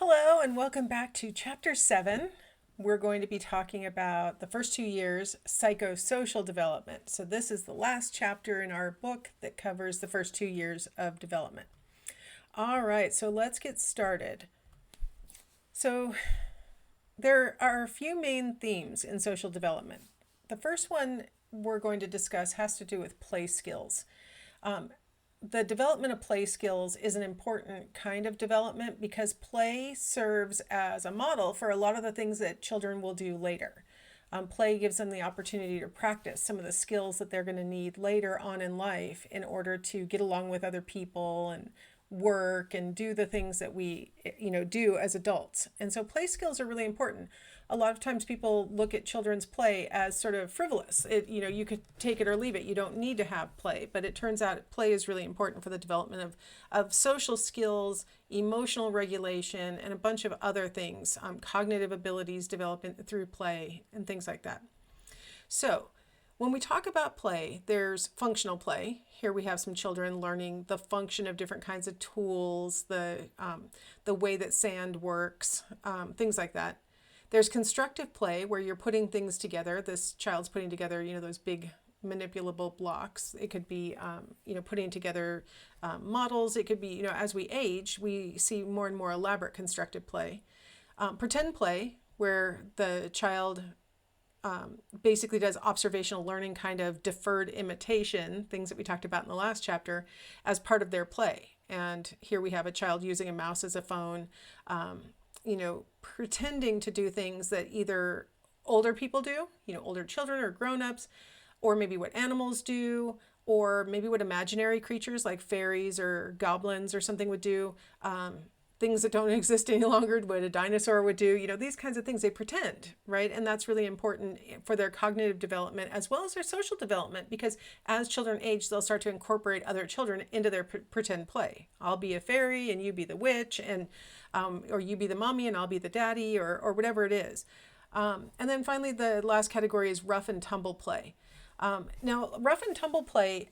Hello, and welcome back to Chapter 7. We're going to be talking about the first 2 years, psychosocial development. So, this is the last chapter in our book that covers the first 2 years of development. All right, so let's get started. So, there are a few main themes in social development. The first one we're going to discuss has to do with play skills. The development of play skills is an important kind of development because play serves as a model for a lot of the things that children will do later. Play gives them the opportunity to practice some of the skills that they're going to need later on in life in order to get along with other people and work and do the things that we do as adults. And so play skills are really important. A lot of times people look at children's play as sort of frivolous. You could take it or leave it. You don't need to have play, but it turns out play is really important for the development of social skills, emotional regulation, and a bunch of other things, cognitive abilities developed through play and things like that. So when we talk about play, there's functional play. Here we have some children learning the function of different kinds of tools, the way that sand works, things like that. There's constructive play where you're putting things together. This child's putting together, those big manipulable blocks. It could be, putting together models. It could be, as we age, we see more and more elaborate constructive play. Pretend play, where the child basically does observational learning, kind of deferred imitation, things that we talked about in the last chapter, as part of their play. And here we have a child using a mouse as a phone, pretending to do things that either older people do, older children or grown-ups, or maybe what animals do, or maybe what imaginary creatures like fairies or goblins or something would do. Things that don't exist any longer, what a dinosaur would do, these kinds of things they pretend, right? And that's really important for their cognitive development as well as their social development, because as children age, they'll start to incorporate other children into their pretend play. I'll be a fairy and you be the witch, and or you be the mommy and I'll be the daddy, or whatever it is. And then finally, the last category is rough and tumble play. Now, rough and tumble play,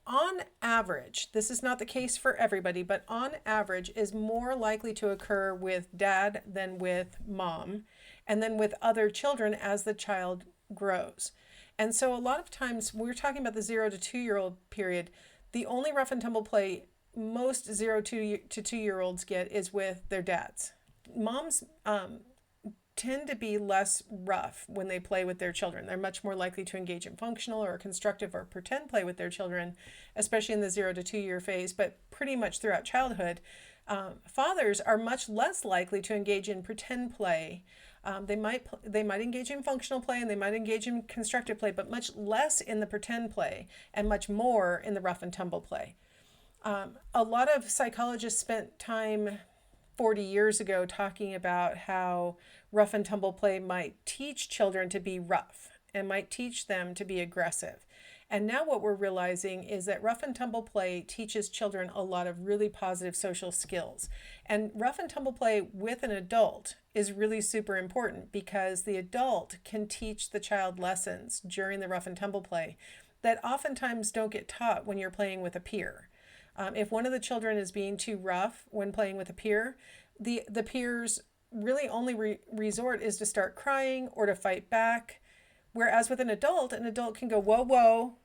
on average, this is not the case for everybody, but on average is more likely to occur with dad than with mom, and then with other children as the child grows. And so a lot of times we're talking about the 0 to 2-year-old period. The only rough and tumble play most 0 to 2-year-olds get is with their dads. Moms tend to be less rough when they play with their children. They're much more likely to engage in functional or constructive or pretend play with their children, especially in the 0 to 2-year phase, but pretty much throughout childhood. Fathers are much less likely to engage in pretend play. They might engage in functional play and they might engage in constructive play, but much less in the pretend play and much more in the rough and tumble play. A lot of psychologists spent time 40 years ago talking about how rough and tumble play might teach children to be rough and might teach them to be aggressive. And now what we're realizing is that rough and tumble play teaches children a lot of really positive social skills. And rough and tumble play with an adult is really super important because the adult can teach the child lessons during the rough and tumble play that oftentimes don't get taught when you're playing with a peer. If one of the children is being too rough when playing with a peer, the peer's really only resort is to start crying or to fight back. Whereas with an adult can go, whoa, whoa,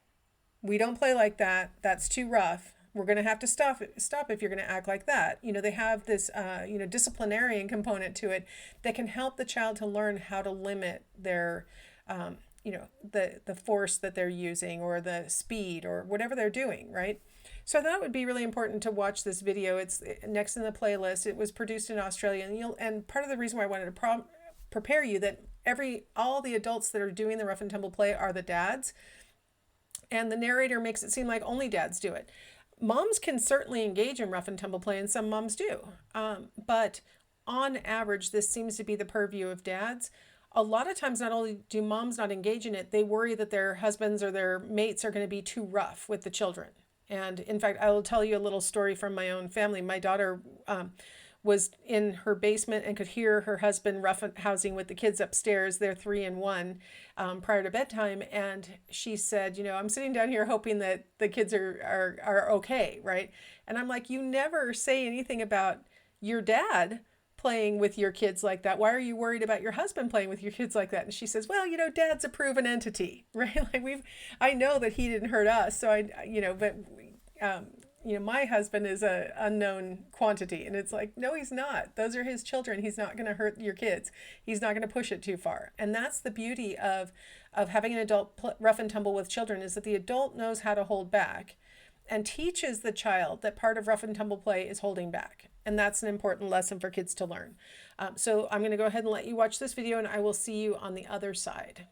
we don't play like that. That's too rough. We're going to have to stop if you're going to act like that. They have this, disciplinarian component to it that can help the child to learn how to limit their, the force that they're using or the speed or whatever they're doing, right? So I thought it would be really important to watch this video. It's next in the playlist. It was produced in Australia, and part of the reason why I wanted to prepare you that all the adults that are doing the rough and tumble play are the dads, and the narrator makes it seem like only dads do it. Moms can certainly engage in rough and tumble play, and some moms do, but on average, this seems to be the purview of dads. A lot of times, not only do moms not engage in it, they worry that their husbands or their mates are going to be too rough with the children. And in fact, I will tell you a little story from my own family. My daughter was in her basement and could hear her husband roughhousing with the kids upstairs. They're 3 and 1 prior to bedtime. And she said, I'm sitting down here hoping that the kids are okay, right? And I'm like, you never say anything about your dad playing with your kids like that? Why are you worried about your husband playing with your kids like that? And she says, well, dad's a proven entity, right? Like I know that he didn't hurt us. So but my husband is a unknown quantity. And it's like, no, he's not. Those are his children. He's not going to hurt your kids. He's not going to push it too far. And that's the beauty of having an adult rough and tumble with children, is that the adult knows how to hold back and teaches the child that part of rough and tumble play is holding back. And that's an important lesson for kids to learn. So I'm going to go ahead and let you watch this video, and I will see you on the other side.